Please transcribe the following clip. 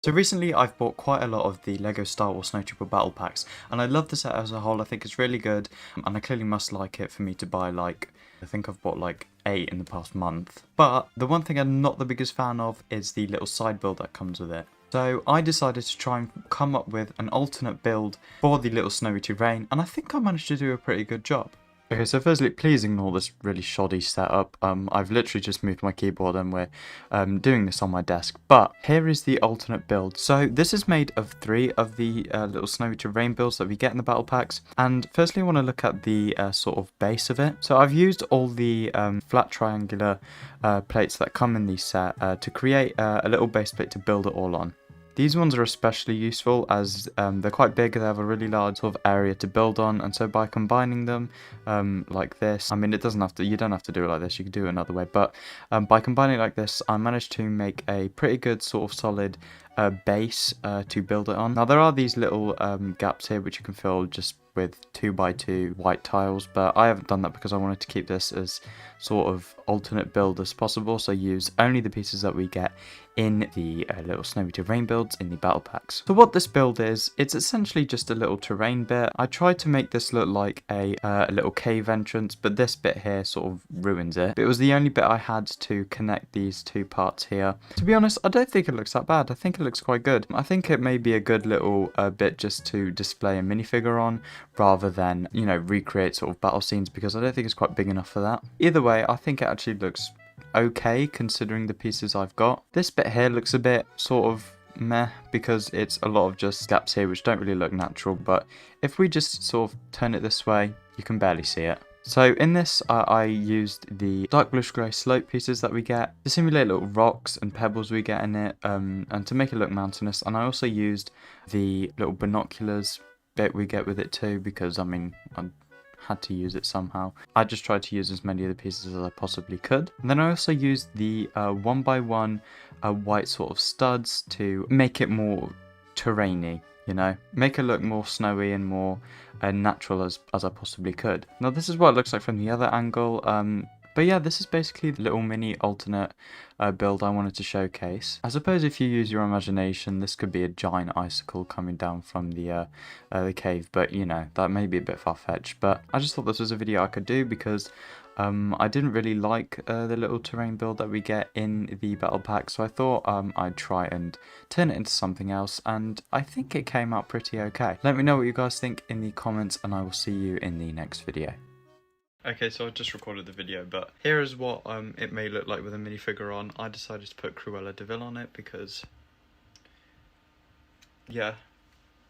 So recently I've bought quite a lot of the LEGO Star Wars Snowtrooper battle packs, and I love the set as a whole. I think it's really good, and I clearly must like it for me to buy, like, I think I've bought like 8 in the past month. But the one thing I'm not the biggest fan of is the little side build that comes with it. So I decided to try and come up with an alternate build for the little snowy terrain, and I think I managed to do a pretty good job. Okay, so firstly, please ignore this really shoddy setup. I've literally just moved my keyboard and we're doing this on my desk. But here is the alternate build. So this is made of 3 of the little snowy terrain builds that we get in the battle packs. And firstly, I want to look at the sort of base of it. So I've used all the flat triangular plates that come in the set to create a little base plate to build it all on. These ones are especially useful as they're quite big, they have a really large sort of area to build on, and so by combining them like this, I mean you don't have to do it like this, you can do it another way, but by combining it like this, I managed to make a pretty good sort of solid base to build it on. Now there are these little gaps here which you can fill just with 2x2 white tiles, but I haven't done that because I wanted to keep this as sort of alternate build as possible, so use only the pieces that we get in the little snowy terrain builds in the battle packs. So what this build is, it's essentially just a little terrain bit. I tried to make this look like a little cave entrance, but this bit here sort of ruins it. But it was the only bit I had to connect these 2 parts here. To be honest, I don't think it looks that bad. I think it looks quite good. I think it may be a good little bit just to display a minifigure on, rather than, you know, recreate sort of battle scenes, because I don't think it's quite big enough for that. Either way, I think it actually looks okay considering the pieces I've got. This bit here looks a bit sort of meh because it's a lot of just gaps here which don't really look natural, but if we just sort of turn it this way, you can barely see it. So in this, I used the dark bluish grey slope pieces that we get to simulate little rocks and pebbles we get in it, and to make it look mountainous, and I also used the little binoculars bit we get with it too, because I mean I had to use it somehow. I just tried to use as many of the pieces as I possibly could. And then I also used the 1x1 white sort of studs to make it more terrainy, you know, make it look more snowy and more natural as I possibly could. Now this is what it looks like from the other angle. But yeah, this is basically the little mini alternate build I wanted to showcase. I suppose if you use your imagination, this could be a giant icicle coming down from the cave, but you know, that may be a bit far-fetched. But I just thought this was a video I could do because I didn't really like the little terrain build that we get in the battle pack, so I thought I'd try and turn it into something else, and I think it came out pretty okay. Let me know what you guys think in the comments, and I will see you in the next video. Okay, so I just recorded the video, but here is what it may look like with a minifigure on. I decided to put Cruella de Vil on it because, yeah,